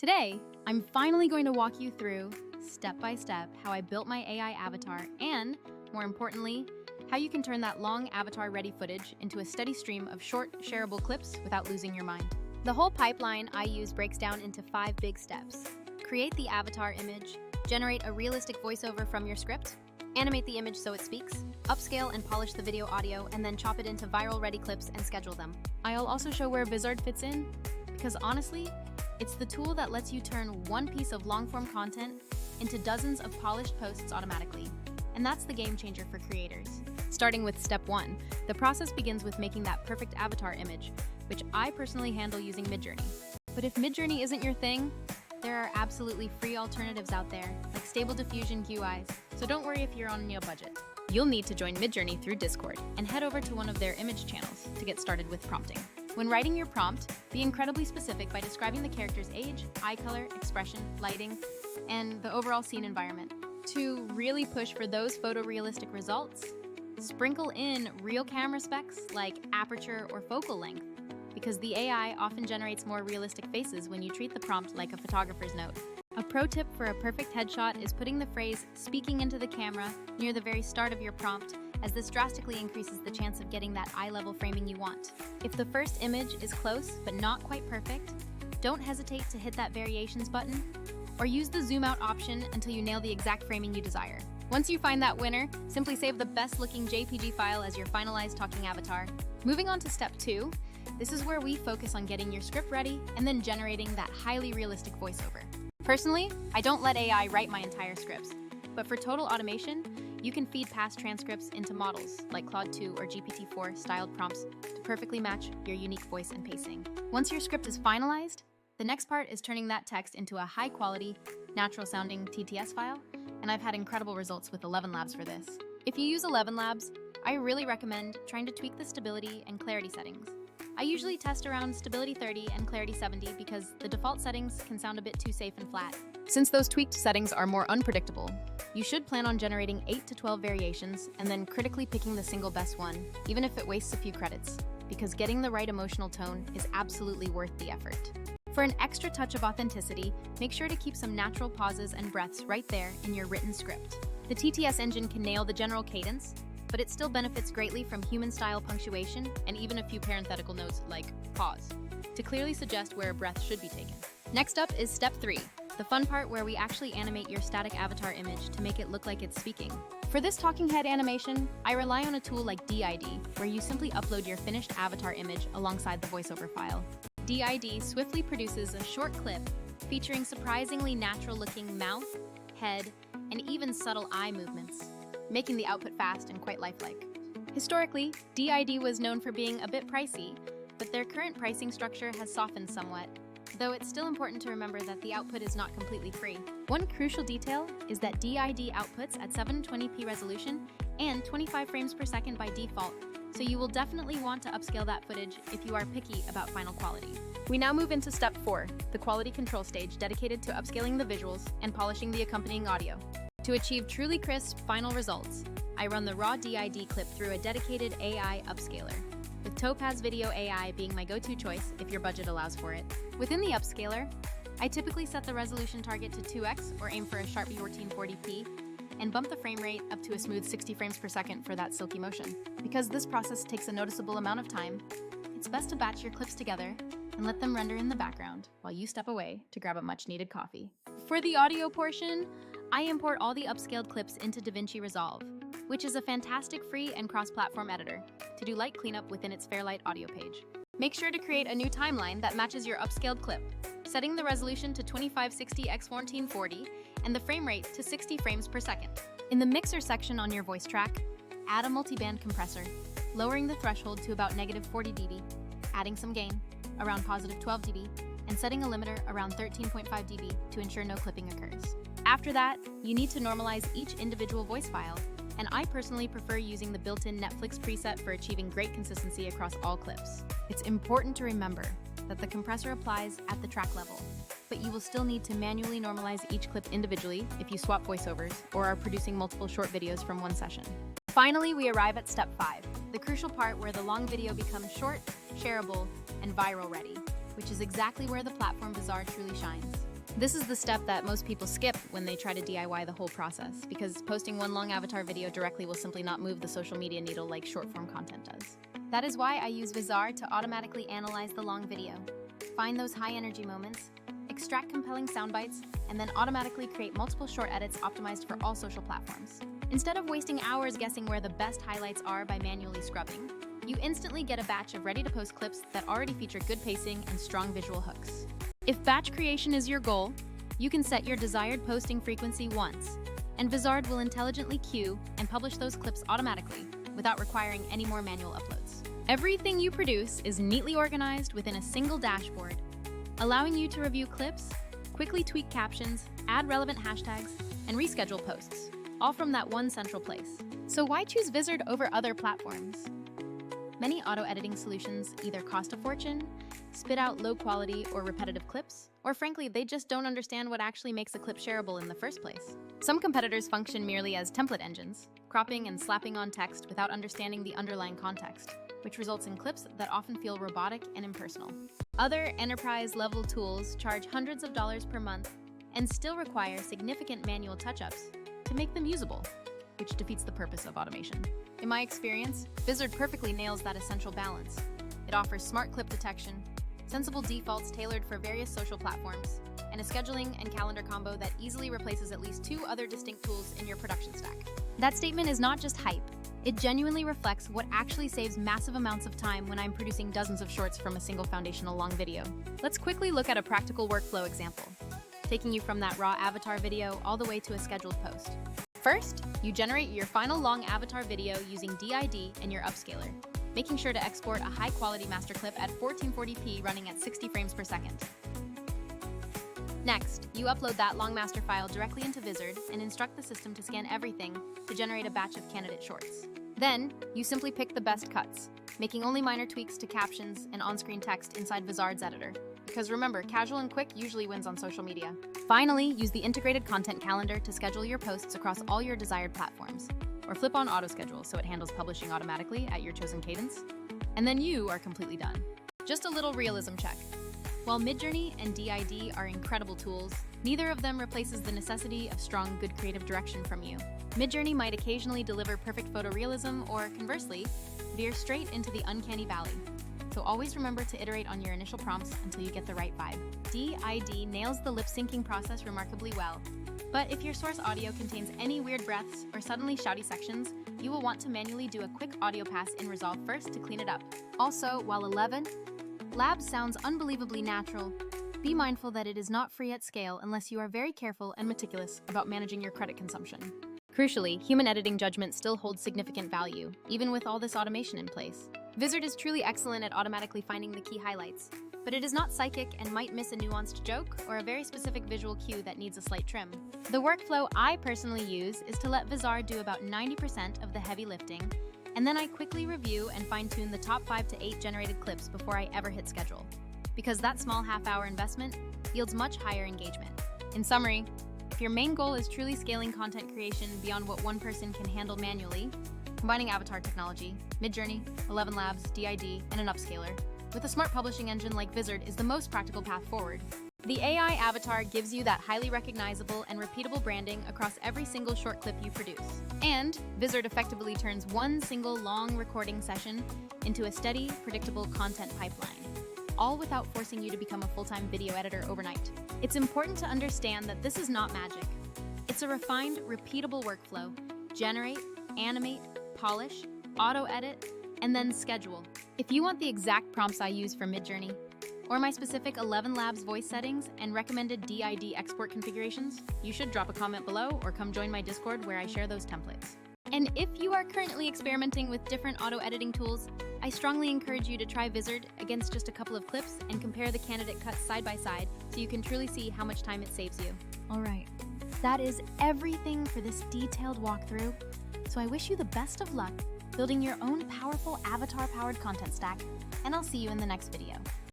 Today, I'm finally going to walk you through, step by step, how I built my AI avatar and, more importantly, how you can turn that long avatar-ready footage into a steady stream of short, shareable clips without losing your mind. The whole pipeline I use breaks down into 5 big steps. Create the avatar image, generate a realistic voiceover from your script, animate the image so it speaks, upscale and polish the video audio, and then chop it into viral-ready clips and schedule them. I'll also show where Vizard fits in, because honestly, it's the tool that lets you turn one piece of long-form content into dozens of polished posts automatically. And that's the game changer for creators. Starting with step 1, the process begins with making that perfect avatar image, which I personally handle using Midjourney. But if Midjourney isn't your thing, there are absolutely free alternatives out there, like Stable Diffusion UIs, so don't worry if you're on a budget. You'll need to join Midjourney through Discord and head over to one of their image channels to get started with prompting. When writing your prompt, be incredibly specific by describing the character's age, eye color, expression, lighting, and the overall scene environment. To really push for those photorealistic results, sprinkle in real camera specs like aperture or focal length, because the AI often generates more realistic faces when you treat the prompt like a photographer's note. A pro tip for a perfect headshot is putting the phrase "speaking into the camera" near the very start of your prompt, as this drastically increases the chance of getting that eye-level framing you want. If the first image is close but not quite perfect, don't hesitate to hit that variations button, or use the zoom out option until you nail the exact framing you desire. Once you find that winner, simply save the best looking JPG file as your finalized talking avatar. Moving on to step 2, this is where we focus on getting your script ready and then generating that highly realistic voiceover. Personally, I don't let AI write my entire scripts, but for total automation, you can feed past transcripts into models like Claude 2 or GPT-4 styled prompts to perfectly match your unique voice and pacing. Once your script is finalized, the next part is turning that text into a high-quality, natural-sounding TTS file, and I've had incredible results with 11 Labs for this. If you use 11 Labs, I really recommend trying to tweak the stability and clarity settings. I usually test around stability 30 and clarity 70 because the default settings can sound a bit too safe and flat. Since those tweaked settings are more unpredictable, you should plan on generating 8 to 12 variations and then critically picking the single best one, even if it wastes a few credits, because getting the right emotional tone is absolutely worth the effort. For an extra touch of authenticity, make sure to keep some natural pauses and breaths right there in your written script. The TTS engine can nail the general cadence, but it still benefits greatly from human-style punctuation and even a few parenthetical notes like pause, to clearly suggest where a breath should be taken. Next up is step 3, the fun part where we actually animate your static avatar image to make it look like it's speaking. For this talking head animation, I rely on a tool like DID, where you simply upload your finished avatar image alongside the voiceover file. DID swiftly produces a short clip featuring surprisingly natural-looking mouth, head, and even subtle eye movements, making the output fast and quite lifelike. Historically, DID was known for being a bit pricey, but their current pricing structure has softened somewhat, though it's still important to remember that the output is not completely free. One crucial detail is that DID outputs at 720p resolution and 25 frames per second by default, so you will definitely want to upscale that footage if you are picky about final quality. We now move into step 4, the quality control stage dedicated to upscaling the visuals and polishing the accompanying audio. To achieve truly crisp final results, I run the raw DID clip through a dedicated AI upscaler, with Topaz Video AI being my go-to choice if your budget allows for it. Within the upscaler, I typically set the resolution target to 2x or aim for a sharp 1440p, and bump the frame rate up to a smooth 60 frames per second for that silky motion. Because this process takes a noticeable amount of time, it's best to batch your clips together and let them render in the background while you step away to grab a much-needed coffee. For the audio portion, I import all the upscaled clips into DaVinci Resolve, which is a fantastic free and cross-platform editor, to do light cleanup within its Fairlight audio page. Make sure to create a new timeline that matches your upscaled clip, setting the resolution to 2560x1440 and the frame rate to 60 frames per second. In the mixer section on your voice track, add a multiband compressor, lowering the threshold to about -40 dB, adding some gain, around +12 dB, and setting a limiter around 13.5 dB to ensure no clipping occurs. After that, you need to normalize each individual voice file, and I personally prefer using the built-in Netflix preset for achieving great consistency across all clips. It's important to remember that the compressor applies at the track level, but you will still need to manually normalize each clip individually if you swap voiceovers or are producing multiple short videos from one session. Finally, we arrive at step 5, the crucial part where the long video becomes short, shareable, and viral ready, which is exactly where the platform Vizard truly shines. This is the step that most people skip when they try to DIY the whole process, because posting one long avatar video directly will simply not move the social media needle like short-form content does. That is why I use Vizard to automatically analyze the long video, find those high-energy moments, extract compelling sound bites, and then automatically create multiple short edits optimized for all social platforms. Instead of wasting hours guessing where the best highlights are by manually scrubbing, you instantly get a batch of ready-to-post clips that already feature good pacing and strong visual hooks. If batch creation is your goal, you can set your desired posting frequency once, and Vizard will intelligently queue and publish those clips automatically without requiring any more manual uploads. Everything you produce is neatly organized within a single dashboard, allowing you to review clips, quickly tweak captions, add relevant hashtags, and reschedule posts, all from that one central place. So why choose Vizard over other platforms? Many auto-editing solutions either cost a fortune, spit out low-quality or repetitive clips, or frankly, they just don't understand what actually makes a clip shareable in the first place. Some competitors function merely as template engines, cropping and slapping on text without understanding the underlying context, which results in clips that often feel robotic and impersonal. Other enterprise-level tools charge hundreds of dollars per month and still require significant manual touch-ups to make them usable, which defeats the purpose of automation. In my experience, Vizard perfectly nails that essential balance. It offers smart clip detection, sensible defaults tailored for various social platforms, and a scheduling and calendar combo that easily replaces at least 2 other distinct tools in your production stack. That statement is not just hype. It genuinely reflects what actually saves massive amounts of time when I'm producing dozens of shorts from a single foundational long video. Let's quickly look at a practical workflow example, taking you from that raw avatar video all the way to a scheduled post. First, you generate your final long avatar video using DID and your Upscaler, making sure to export a high-quality master clip at 1440p running at 60 frames per second. Next, you upload that long master file directly into Vizard and instruct the system to scan everything to generate a batch of candidate shorts. Then, you simply pick the best cuts, making only minor tweaks to captions and on-screen text inside Vizard's editor. Because remember, casual and quick usually wins on social media. Finally, use the integrated content calendar to schedule your posts across all your desired platforms, or flip on auto-schedule so it handles publishing automatically at your chosen cadence. And then you are completely done. Just a little realism check. While Midjourney and DID are incredible tools, neither of them replaces the necessity of strong, good creative direction from you. Midjourney might occasionally deliver perfect photorealism or, conversely, veer straight into the uncanny valley. So always remember to iterate on your initial prompts until you get the right vibe. DID nails the lip-syncing process remarkably well, but if your source audio contains any weird breaths or suddenly shouty sections, you will want to manually do a quick audio pass in Resolve first to clean it up. Also, while 11 Labs sounds unbelievably natural, be mindful that it is not free at scale unless you are very careful and meticulous about managing your credit consumption. Crucially, human editing judgment still holds significant value, even with all this automation in place. Vizard is truly excellent at automatically finding the key highlights, but it is not psychic and might miss a nuanced joke or a very specific visual cue that needs a slight trim. The workflow I personally use is to let Vizard do about 90% of the heavy lifting, and then I quickly review and fine-tune the top 5 to 8 generated clips before I ever hit schedule, because that small half-hour investment yields much higher engagement. In summary, if your main goal is truly scaling content creation beyond what one person can handle manually, combining avatar technology, Midjourney, 11 Labs, DID, and an Upscaler, with a smart publishing engine like Vizard is the most practical path forward. The AI avatar gives you that highly recognizable and repeatable branding across every single short clip you produce. And Vizard effectively turns one single long recording session into a steady, predictable content pipeline, all without forcing you to become a full-time video editor overnight. It's important to understand that this is not magic. It's a refined, repeatable workflow. Generate, animate, polish, auto-edit, and then schedule. If you want the exact prompts I use for Midjourney, or my specific 11 Labs voice settings and recommended DID export configurations, you should drop a comment below or come join my Discord where I share those templates. And if you are currently experimenting with different auto-editing tools, I strongly encourage you to try Vizard against just a couple of clips and compare the candidate cuts side by side so you can truly see how much time it saves you. All right, that is everything for this detailed walkthrough. So I wish you the best of luck building your own powerful avatar-powered content stack, and I'll see you in the next video.